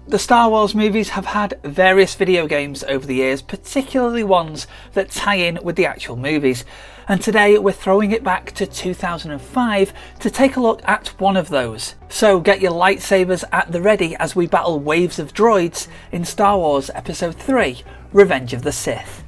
The Star Wars movies have had various video games over the years, particularly ones that tie in with the actual movies, and today we're throwing it back to 2005 to take a look at one of those. So get your lightsabers at the ready as we battle waves of droids in Star Wars Episode 3, Revenge of the Sith.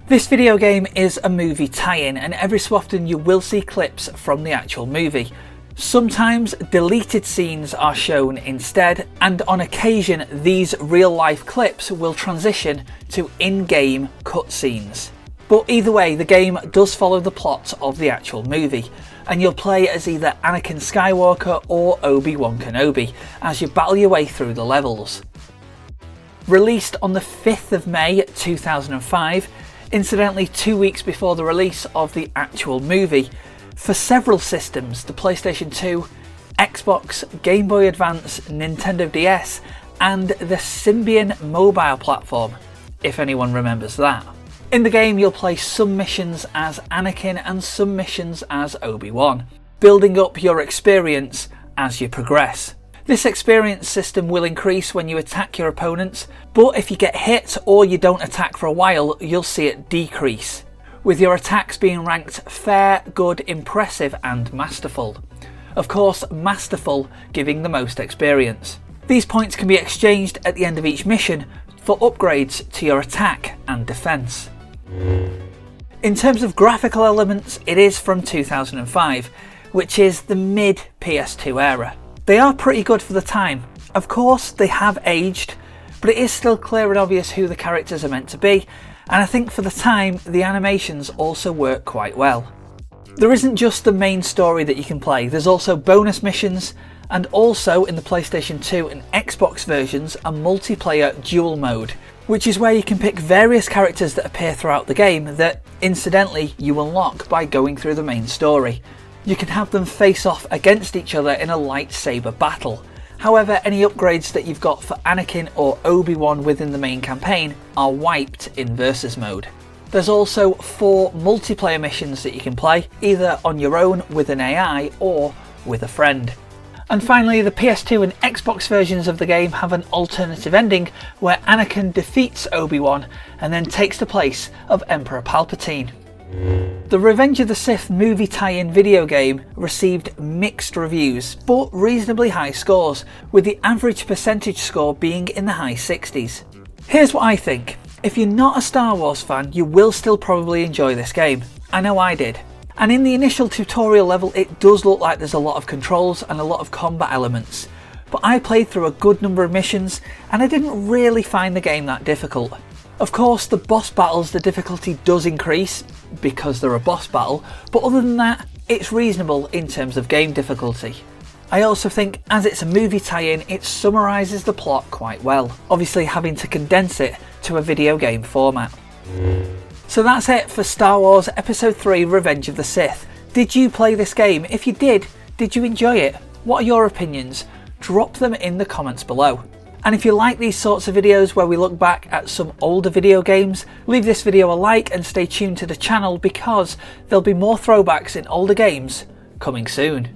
This video game is a movie tie-in, and every so often you will see clips from the actual movie. Sometimes deleted scenes are shown instead, and on occasion these real-life clips will transition to in-game cutscenes. But either way, the game does follow the plot of the actual movie, and you'll play as either Anakin Skywalker or Obi-Wan Kenobi as you battle your way through the levels. Released on the 5th of May 2005, incidentally 2 weeks before the release of the actual movie, for several systems, the PlayStation 2, Xbox, Game Boy Advance, Nintendo DS and the Symbian mobile platform, if anyone remembers that. In the game you'll play some missions as Anakin and some missions as Obi-Wan, building up your experience as you progress. This experience system will increase when you attack your opponents, but if you get hit or you don't attack for a while, you'll see it decrease, with your attacks being ranked fair, good, impressive and masterful. Of course, masterful giving the most experience. These points can be exchanged at the end of each mission for upgrades to your attack and defence. In terms of graphical elements, it is from 2005, which is the mid PS2 era. They are pretty good for the time. Of course, they have aged, but it is still clear and obvious who the characters are meant to be, and I think for the time, the animations also work quite well. There isn't just the main story that you can play, there's also bonus missions, and also in the PlayStation 2 and Xbox versions, a multiplayer duel mode, which is where you can pick various characters that appear throughout the game that, incidentally, you unlock by going through the main story. You can have them face off against each other in a lightsaber battle. However, any upgrades that you've got for Anakin or Obi-Wan within the main campaign are wiped in Versus mode. There's also 4 multiplayer missions that you can play, either on your own with an AI or with a friend. And finally, the PS2 and Xbox versions of the game have an alternative ending where Anakin defeats Obi-Wan and then takes the place of Emperor Palpatine. The Revenge of the Sith movie tie-in video game received mixed reviews, but reasonably high scores, with the average percentage score being in the high 60s. Here's what I think. If you're not a Star Wars fan, you will still probably enjoy this game. I know I did. And in the initial tutorial level, it does look like there's a lot of controls and a lot of combat elements. But I played through a good number of missions, and I didn't really find the game that difficult. Of course, the boss battles, the difficulty does increase, because they're a boss battle, but other than that, it's reasonable in terms of game difficulty. I also think, as it's a movie tie-in, it summarises the plot quite well, obviously having to condense it to a video game format. So that's it for Star Wars Episode 3 Revenge of the Sith. Did you play this game? If you did you enjoy it? What are your opinions? Drop them in the comments below. And if you like these sorts of videos where we look back at some older video games, leave this video a like and stay tuned to the channel because there'll be more throwbacks in older games coming soon.